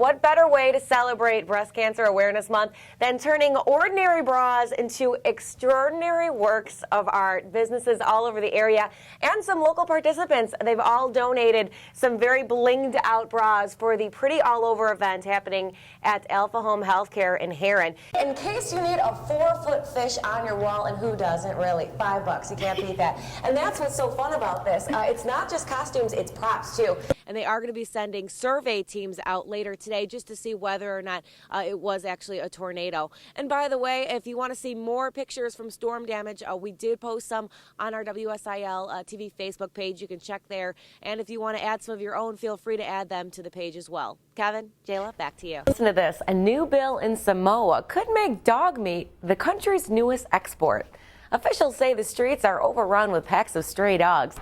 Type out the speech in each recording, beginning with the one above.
what better way to celebrate Breast Cancer Awareness Month than turning ordinary bras into extraordinary works of art? Businesses all over the area and some local participants, they've all donated some very blinged out bras for the Pretty All Over event happening at Alpha Home Healthcare in Herrin. In case you need a 4-foot fish on your wall, and who doesn't really? $5, you can't beat that. And that's what's so fun about this. It's not just costumes, it's props too. And they are going to be sending survey teams out later today just to see whether or not it was actually a tornado. And by the way, if you want to see more pictures from storm damage, we did post some on our WSIL TV Facebook page. You can check there. And if you want to add some of your own, feel free to add them to the page as well. Kevin, Jayla, back to you. Listen to this. A new bill in Samoa could make dog meat the country's newest export. Officials say the streets are overrun with packs of stray dogs.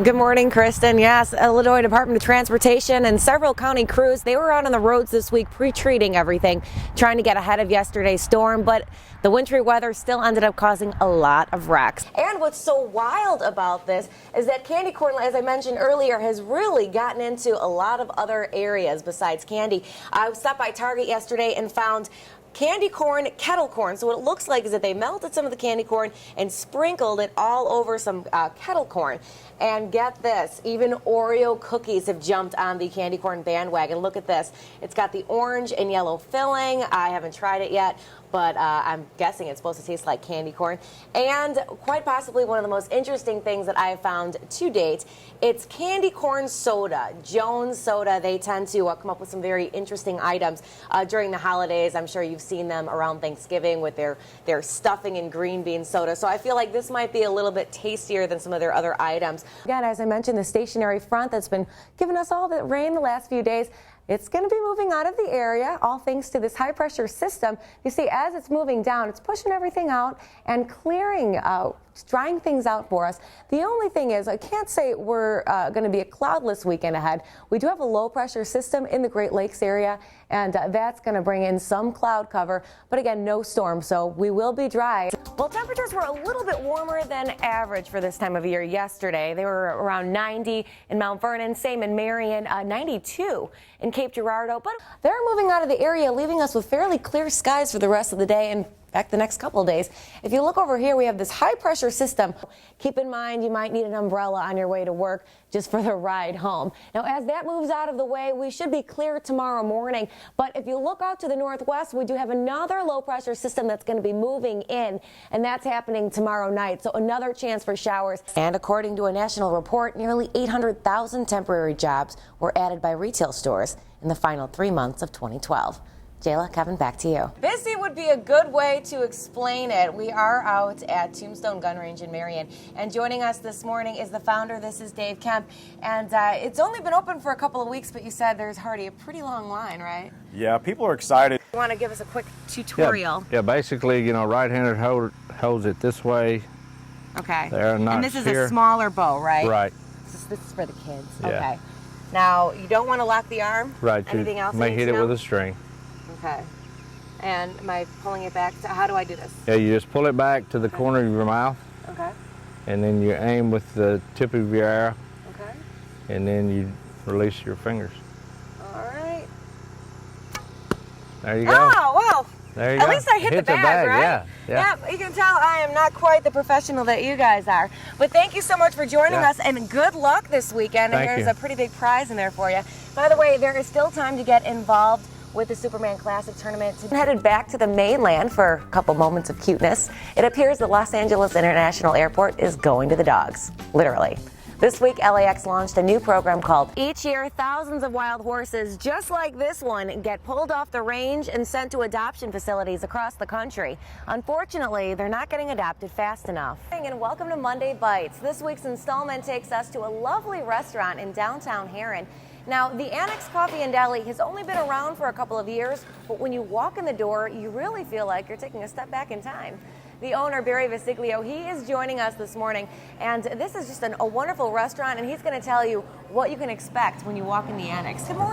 Good morning, Kristen. Yes, Illinois Department of Transportation and several county crews, they were out on the roads this week pre-treating everything, trying to get ahead of yesterday's storm, but the wintry weather still ended up causing a lot of wrecks. And what's so wild about this is that candy corn, as I mentioned earlier, has really gotten into a lot of other areas besides candy. I stopped by Target yesterday and found candy corn, kettle corn. So what it looks like is that they melted some of the candy corn and sprinkled it all over some kettle corn. And get this, even Oreo cookies have jumped on the candy corn bandwagon. Look at this. It's got the orange and yellow filling. I haven't tried it yet, but I'm guessing it's supposed to taste like candy corn. And quite possibly one of the most interesting things that I have found to date, it's candy corn soda. Jones Soda, they tend to come up with some very interesting items during the holidays. I'm sure you've seen them around Thanksgiving with their stuffing and green bean soda. So I feel like this might be a little bit tastier than some of their other items. Again, as I mentioned, the stationary front that's been giving us all the rain the last few days, it's going to be moving out of the area, all thanks to this high-pressure system. You see, as it's moving down, it's pushing everything out and clearing out, drying things out for us. The only thing is, I can't say we're going to be a cloudless weekend ahead. We do have a low-pressure system in the Great Lakes area, and that's going to bring in some cloud cover, but again, no storm, so we will be dry. Well, temperatures were a little bit warmer than average for this time of year yesterday. They were around 90 in Mount Vernon, same in Marion, 92 in Cape Girardeau, but they're moving out of the area, leaving us with fairly clear skies for the rest of the day and back the next couple of days. If you look over here, we have this high pressure system. Keep in mind you might need an umbrella on your way to work just for the ride home. Now, as that moves out of the way, we should be clear tomorrow morning. But if you look out to the northwest, we do have another low pressure system that's going to be moving in, and that's happening tomorrow night. So another chance for showers. And according to a national report, nearly 800,000 temporary jobs were added by retail stores in the final 3 months of 2012. Jayla, Kevin, back to you. Busy would be a good way to explain it. We are out at Tombstone Gun Range in Marion, and joining us this morning is the founder. This is Dave Kemp, and it's only been open for a couple of weeks, but you said there's already a pretty long line, right? Yeah, people are excited. You want to give us a quick tutorial? Yeah, basically, you know, right-handed holds it this way. Okay. There, not and this is here. a smaller bow, right? Right. This is for the kids. Yeah. Okay. Now, you don't want to lock the arm? Right. Anything else? You may hit it with a string. Okay. And am I pulling it back? How do I do this? Yeah, you just pull it back to the corner of your mouth. Okay. And then you aim with the tip of your arrow. Okay. And then you release your fingers. All right. There you go. Oh, wow. There you At go. least I hit the bag, right? Yeah. Yeah, you can tell I am not quite the professional that you guys are. But thank you so much for joining us, and good luck this weekend. Thank and there's you. a pretty big prize in there for you. By the way, there is still time to get involved with the Superman Classic tournament. Headed back to the mainland for a couple moments of cuteness. It appears the Los Angeles International Airport is going to the dogs, literally. This week, LAX launched a new program called Each Year, thousands of wild horses, just like this one, get pulled off the range and sent to adoption facilities across the country. Unfortunately, they're not getting adopted fast enough. And welcome to Monday Bites. This week's installment takes us to a lovely restaurant in downtown Herrin. Now, the Annex Coffee and Deli has only been around for a couple of years, but when you walk in the door, you really feel like you're taking a step back in time. The owner, Barry Visiglio, he is joining us this morning, and this is just a wonderful restaurant, and he's going to tell you what you can expect when you walk in the Annex. Good morning.